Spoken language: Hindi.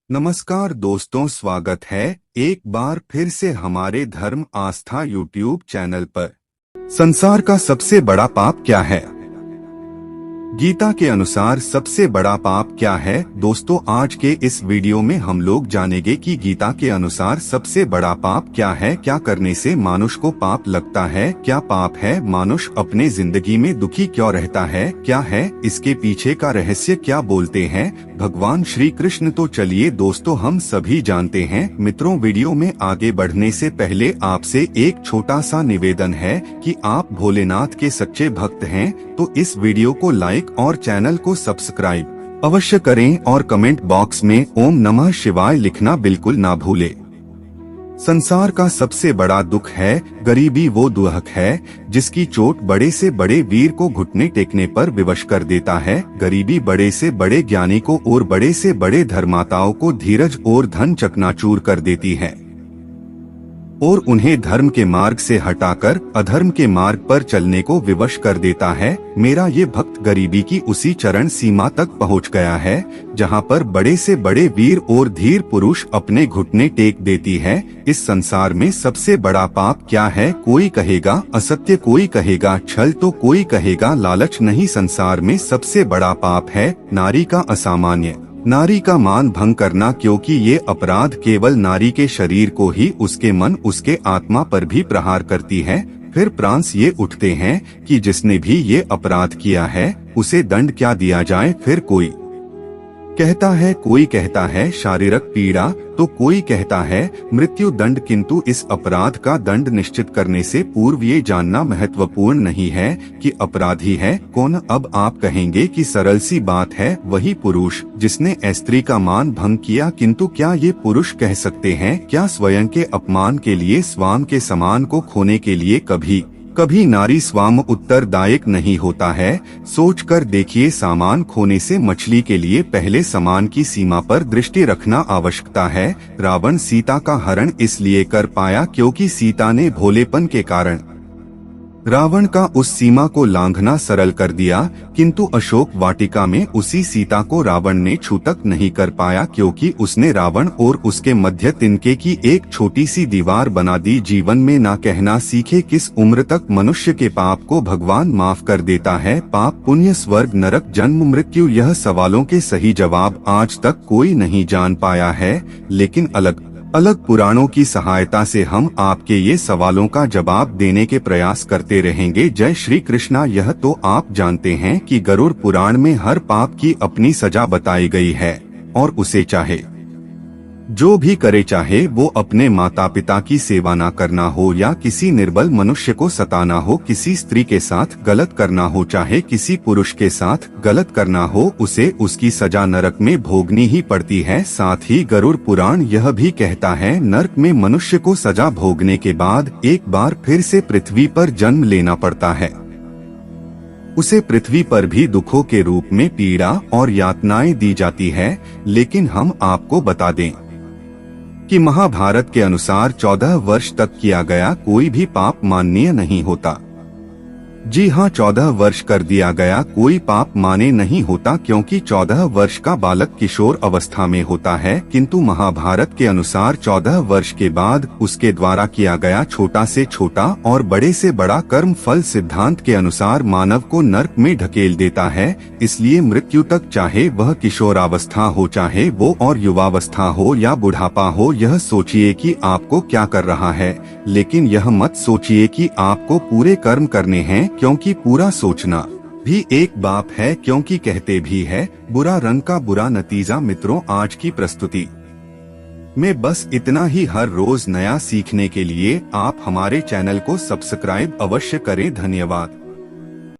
नमस्कार दोस्तों, स्वागत है एक बार फिर से हमारे धर्म आस्था यूट्यूब चैनल पर। संसार का सबसे बड़ा पाप क्या है? गीता के अनुसार सबसे बड़ा पाप क्या है? दोस्तों, आज के इस वीडियो में हम लोग जानेंगे कि गीता के अनुसार सबसे बड़ा पाप क्या है, क्या करने से मनुष्य को पाप लगता है, क्या पाप है, मनुष्य अपने जिंदगी में दुखी क्यों रहता है, क्या है इसके पीछे का रहस्य, क्या बोलते हैं भगवान श्री कृष्ण। तो चलिए दोस्तों, हम सभी जानते हैं। मित्रों, वीडियो में आगे बढ़ने से पहले आपसे एक छोटा सा निवेदन है कि आप भोलेनाथ के सच्चे भक्त हैं तो इस वीडियो को लाइक और चैनल को सब्सक्राइब अवश्य करें और कमेंट बॉक्स में ओम नमः शिवाय लिखना बिल्कुल ना भूलें। संसार का सबसे बड़ा दुख है गरीबी। वो दुख है जिसकी चोट बड़े से बड़े वीर को घुटने टेकने पर विवश कर देता है। गरीबी बड़े से बड़े ज्ञानी को और बड़े से बड़े धर्माताओं को धीरज और धन चकनाचूर कर देती है और उन्हें धर्म के मार्ग से हटाकर अधर्म के मार्ग पर चलने को विवश कर देता है। मेरा ये भक्त गरीबी की उसी चरण सीमा तक पहुंच गया है जहां पर बड़े से बड़े वीर और धीर पुरुष अपने घुटने टेक देती है। इस संसार में सबसे बड़ा पाप क्या है? कोई कहेगा असत्य, कोई कहेगा छल, तो कोई कहेगा लालच। नहीं, संसार में सबसे बड़ा पाप है नारी का असामान्य, नारी का मान भंग करना, क्योंकि ये अपराध केवल नारी के शरीर को ही, उसके मन, उसके आत्मा पर भी प्रहार करती है। फिर प्रांस ये उठते हैं कि जिसने भी ये अपराध किया है उसे दंड क्या दिया जाए। फिर कोई कहता है शारीरिक पीड़ा, तो कोई कहता है मृत्यु दंड। किंतु इस अपराध का दंड निश्चित करने से पूर्व ये जानना महत्वपूर्ण नहीं है कि अपराधी है कौन। अब आप कहेंगे कि सरल सी बात है, वही पुरुष जिसने स्त्री का मान भंग किया। किंतु क्या ये पुरुष कह सकते हैं? क्या स्वयं के अपमान के लिए, स्वाम के सम्मान को खोने के लिए कभी नारी स्वाम उत्तरदायक नहीं होता है? सोच कर देखिए, सामान खोने से मछली के लिए पहले सामान की सीमा पर दृष्टि रखना आवश्यकता है। रावण सीता का हरण इसलिए कर पाया क्योंकि सीता ने भोलेपन के कारण रावण का उस सीमा को लांघना सरल कर दिया। किंतु अशोक वाटिका में उसी सीता को रावण ने छू तक नहीं कर पाया क्योंकि उसने रावण और उसके मध्य तिनके की एक छोटी सी दीवार बना दी। जीवन में ना कहना सीखे किस उम्र तक मनुष्य के पाप को भगवान माफ कर देता है। पाप पुण्य, स्वर्ग नरक, जन्म मृत्यु, यह सवालों के सही जवाब आज तक कोई नहीं जान पाया है, लेकिन अलग पुराणों की सहायता से हम आपके ये सवालों का जवाब देने के प्रयास करते रहेंगे। जय श्री कृष्णा। यह तो आप जानते हैं कि गरुड़ पुराण में हर पाप की अपनी सजा बताई गई है और उसे चाहे जो भी करे, चाहे वो अपने माता पिता की सेवा ना करना हो या किसी निर्बल मनुष्य को सताना हो, किसी स्त्री के साथ गलत करना हो, चाहे किसी पुरुष के साथ गलत करना हो, उसे उसकी सजा नरक में भोगनी ही पड़ती है। साथ ही गरुड़ पुराण यह भी कहता है नरक में मनुष्य को सजा भोगने के बाद एक बार फिर से पृथ्वी पर जन्म लेना पड़ता है। उसे पृथ्वी पर भी दुखों के रूप में पीड़ा और यातनाएं दी जाती है। लेकिन हम आपको बता दें कि महाभारत के अनुसार 14 वर्ष तक किया गया कोई भी पाप माननीय नहीं होता। जी हाँ, 14 वर्ष कर दिया गया कोई पाप माने नहीं होता, क्योंकि 14 वर्ष का बालक किशोर अवस्था में होता है। किंतु महाभारत के अनुसार 14 वर्ष के बाद उसके द्वारा किया गया छोटा से छोटा और बड़े से बड़ा कर्म फल सिद्धांत के अनुसार मानव को नरक में ढकेल देता है। इसलिए मृत्यु तक, चाहे वह किशोरावस्था हो, चाहे वो और युवावस्था हो या बुढ़ापा हो, यह सोचिए कि आपको क्या कर रहा है, लेकिन यह मत सोचिए कि आपको पूरे कर्म करने हैं, क्योंकि पूरा सोचना भी एक पाप है। क्योंकि कहते भी है बुरा रंग का बुरा नतीजा। मित्रों, आज की प्रस्तुति में बस इतना ही। हर रोज नया सीखने के लिए आप हमारे चैनल को सब्सक्राइब अवश्य करें। धन्यवाद।